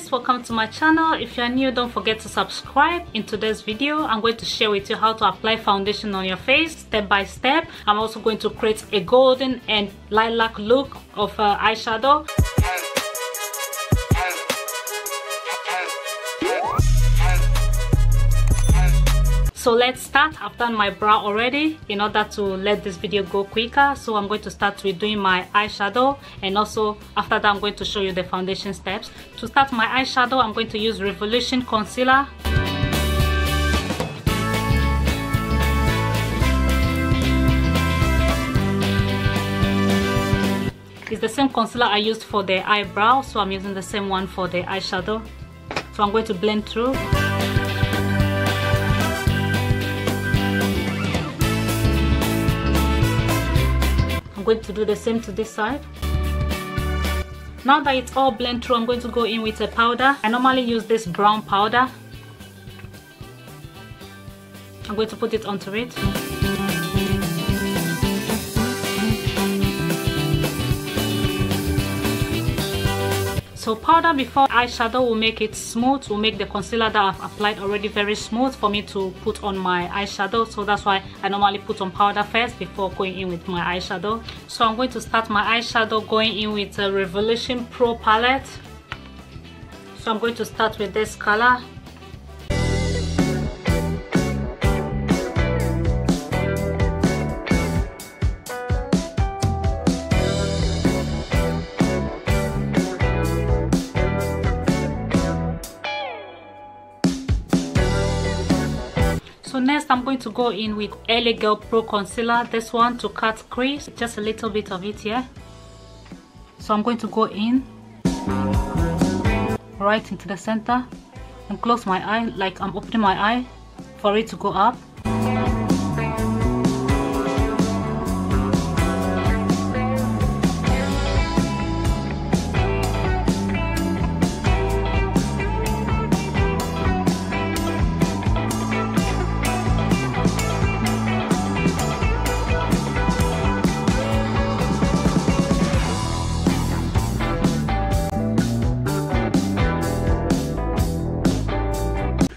guys, welcome to my channel. If you are new, don't forget to subscribe. In today's video, I'm going to share with you how to apply foundation on your face step by step. I'm also going to create a golden and lilac look of eyeshadow. So let's start. I've done my brow already in order to let this video go quicker. So I'm going to start with doing my eyeshadow, and also after that I'm going to show you the foundation steps. To start my eyeshadow, I'm going to use Revolution concealer. It's the same concealer I used for the eyebrow, so I'm using the same one for the eyeshadow. So I'm going to blend through. Going to do the same to this side. Now that it's all blended through, I'm going to go in with a powder. I normally use this brown powder. I'm going to put it onto it. So powder before eyeshadow will make it smooth, will make the concealer that I've applied already very smooth for me to put on my eyeshadow. So that's why I normally put on powder first before going in with my eyeshadow. So I'm going to start my eyeshadow going in with a Revolution Pro palette. So I'm going to start with this color. So next I'm going to go in with LA Girl Pro Concealer, this one, to cut crease, just a little bit of it here. So I'm going to go in right into the center and close my eye like I'm opening my eye for it to go up.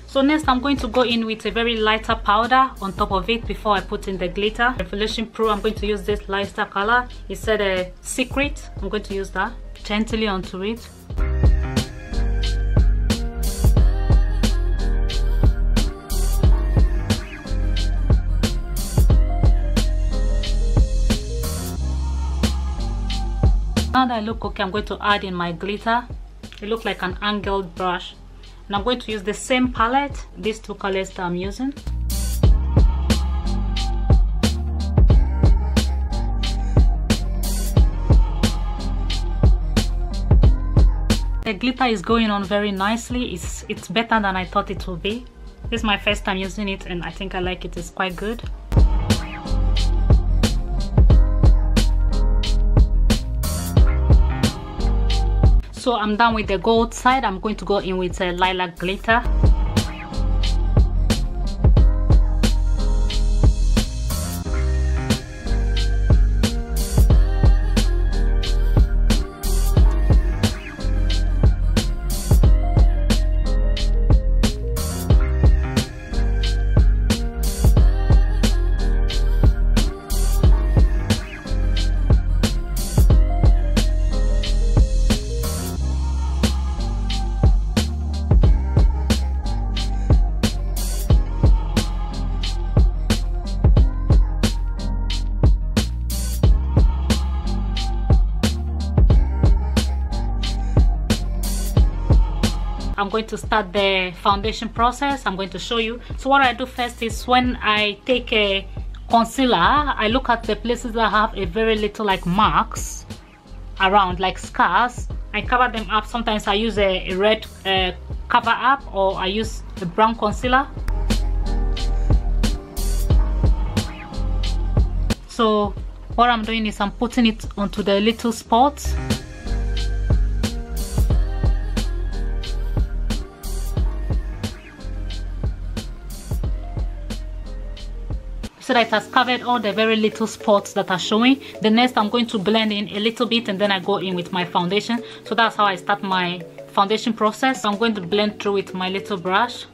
So next I'm going to go in with a very lighter powder on top of it before I put in the glitter. Revolution Pro, I'm going to use this lighter color. It said a secret. I'm going to use that gently onto it. Now that I look okay, I'm going to add in my glitter. It looks like an angled brush. And I'm going to use the same palette, these two colors that I'm using. The glitter is going on very nicely. It's better than I thought it would be. This is my first time using it and I think I like it. It's quite good. So I'm done with the gold side. I'm going to go in with a lilac glitter. I'm going to start the foundation process. I'm going to show you. So what I do first is when I take a concealer, I look at the places that have a very little like marks around, like scars. I cover them up. Sometimes I use a red cover up, or I use a brown concealer. So what I'm doing is I'm putting it onto the little spots. So that it has covered all the very little spots that are showing. The next I'm going to blend in a little bit and then I go in with my foundation. So that's how I start my foundation process. I'm going to blend through with my little brush.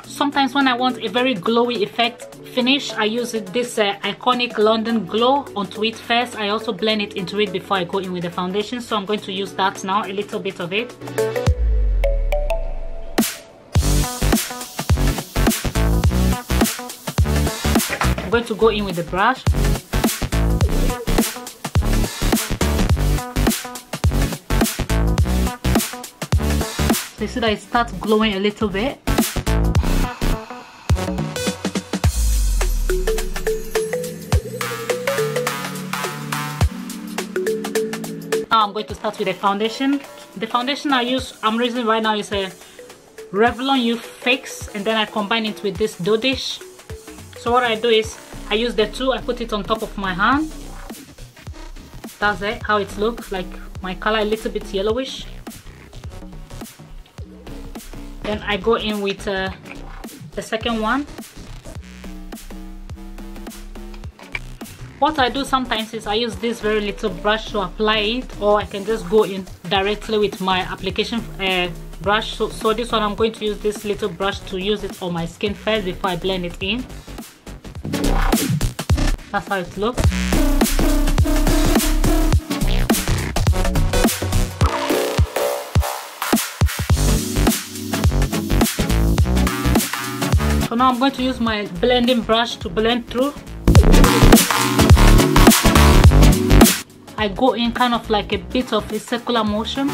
Sometimes when I want a very glowy effect finish, I use this iconic London glow onto it first. I also blend it into it before I go in with the foundation, so I'm going to use that now, a little bit of it. I'm going to go in with the brush. So you see that it starts glowing a little bit. Now I'm going to start with the foundation. The foundation I'm using right now is a Revlon Youth Fix, and then I combine it with this Dodish. So what I do is I use the two, I put it on top of my hand. That's it, how it looks like. My color a little bit yellowish. Then I go in with the second one. What I do sometimes is I use this very little brush to apply it, or I can just go in directly with my application brush. So this one I'm going to use this little brush to use it on my skin first before I blend it in. That's how it looks. So now I'm going to use my blending brush to blend through. I go in kind of like a bit of a circular motion.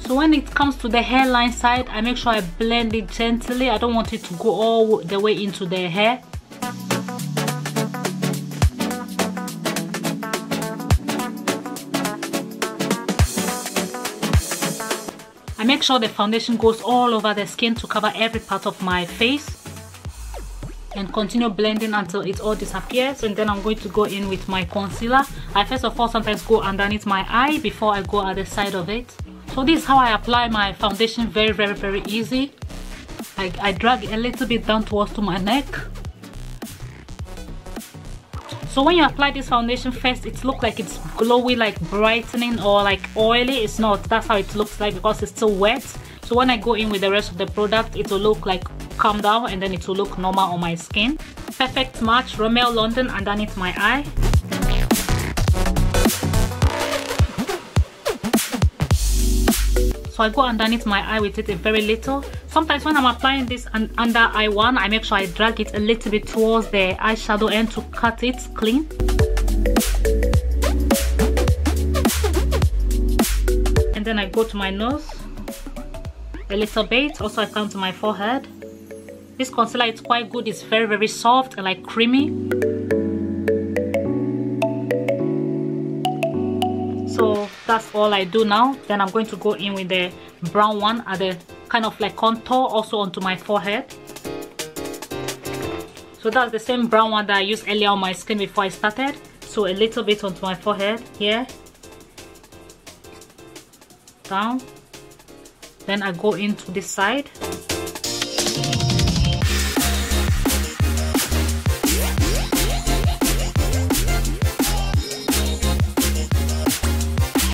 So when it comes to the hairline side, I make sure I blend it gently. I don't want it to go all the way into the hair. I make sure the foundation goes all over the skin to cover every part of my face, and continue blending until it all disappears. And then I'm going to go in with my concealer. I first of all sometimes go underneath my eye before I go at the side of it. So this is how I apply my foundation, very easy. I drag a little bit down towards to my neck. So when you apply this foundation first, it looks like it's glowy, like brightening, or like oily. It's not. That's how it looks like because it's still wet. So when I go in with the rest of the product, it will look like calm down, and then it will look normal on my skin. Perfect match, Rimmel London underneath my eye. So I go underneath my eye with it a very little. Sometimes when I'm applying this under eye one, I make sure I drag it a little bit towards the eyeshadow end to cut it clean. And then I go to my nose a little bit. Also I come to my forehead. This concealer is quite good. It's very soft and like creamy. So that's all I do now. Then I'm going to go in with the brown one at the kind of like contour, also onto my forehead. So that's the same brown one that I used earlier on my skin before I started. So a little bit onto my forehead here, down. Then I go into this side.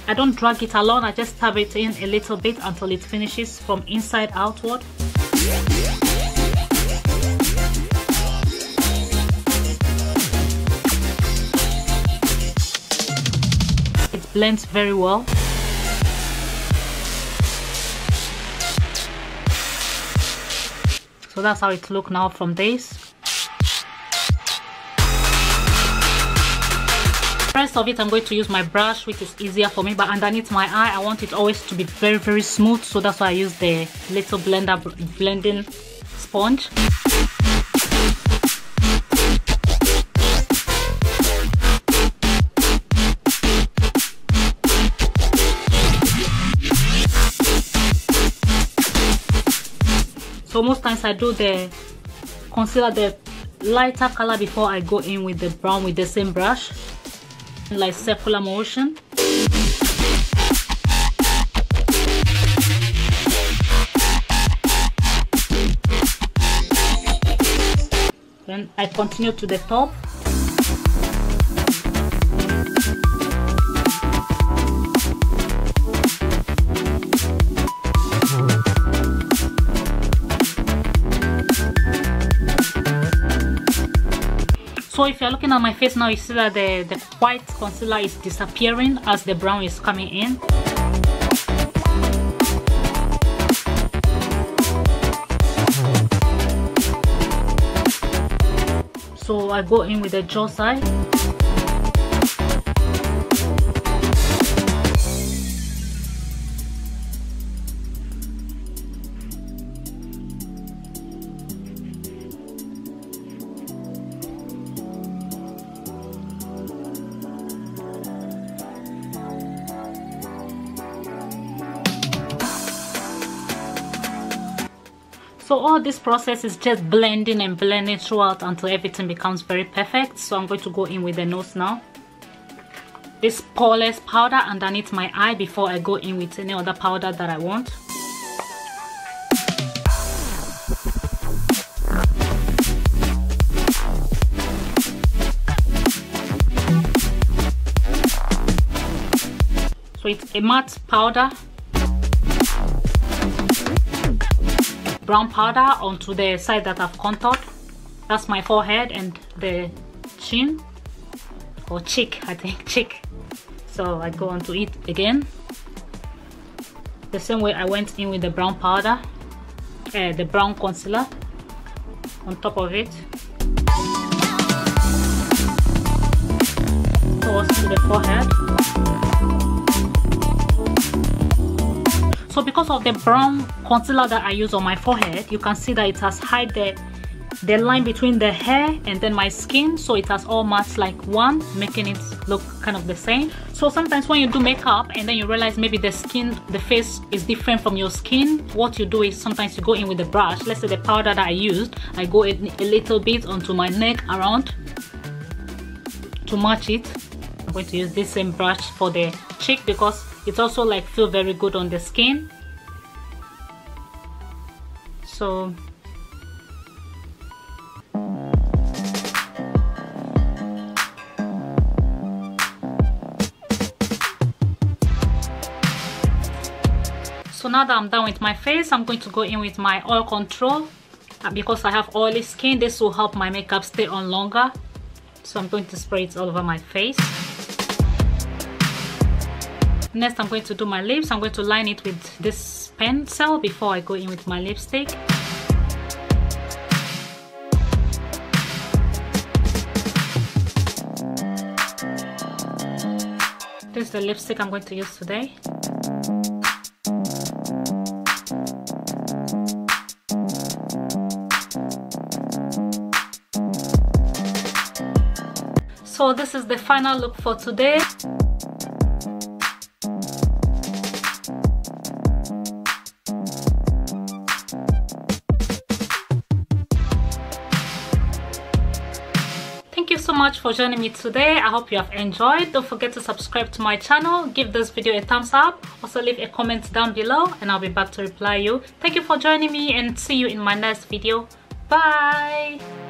I don't drag it along, I just tap it in a little bit until it finishes from inside outward. It blends very well. So that's how it looks now from this. The rest of it I'm going to use my brush, which is easier for me, but underneath my eye I want it always to be very smooth, so that's why I use the little blending sponge. So most times I do the concealer the lighter color before I go in with the brown with the same brush, like circular motion. Then I continue to the top. So if you're looking at my face now, you see that the white concealer is disappearing as the brown is coming in. So I go in with the jaw side. So all this process is just blending and blending throughout until everything becomes very perfect. So I'm going to go in with the nose now. This poreless powder underneath my eye before I go in with any other powder that I want. So it's a matte powder. Brown powder onto the side that I've contoured. That's my forehead and the chin, or cheek, I think, cheek. So I go onto it again the same way I went in with the brown powder, the brown concealer on top of it. Towards to the forehead. So because of the brown concealer that I use on my forehead, you can see that it has hide the line between the hair and then my skin, so it has all matched like one, making it look kind of the same. So sometimes when you do makeup and then you realize maybe the face is different from your skin, what you do is sometimes you go in with the brush. Let's say the powder that I used, I go a little bit onto my neck around to match it. I'm going to use this same brush for the cheek because it also like feel very good on the skin. So now that I'm done with my face, I'm going to go in with my oil control. Because I have oily skin, this will help my makeup stay on longer. So I'm going to spray it all over my face. Next, I'm going to do my lips. I'm going to line it with this pencil before I go in with my lipstick. This is the lipstick I'm going to use today. So this is the final look for today. Thank you so much for joining me today. I hope you have enjoyed. Don't forget to subscribe to my channel, give this video a thumbs up, also leave a comment down below and I'll be back to reply you. Thank you for joining me and see you in my next video. Bye.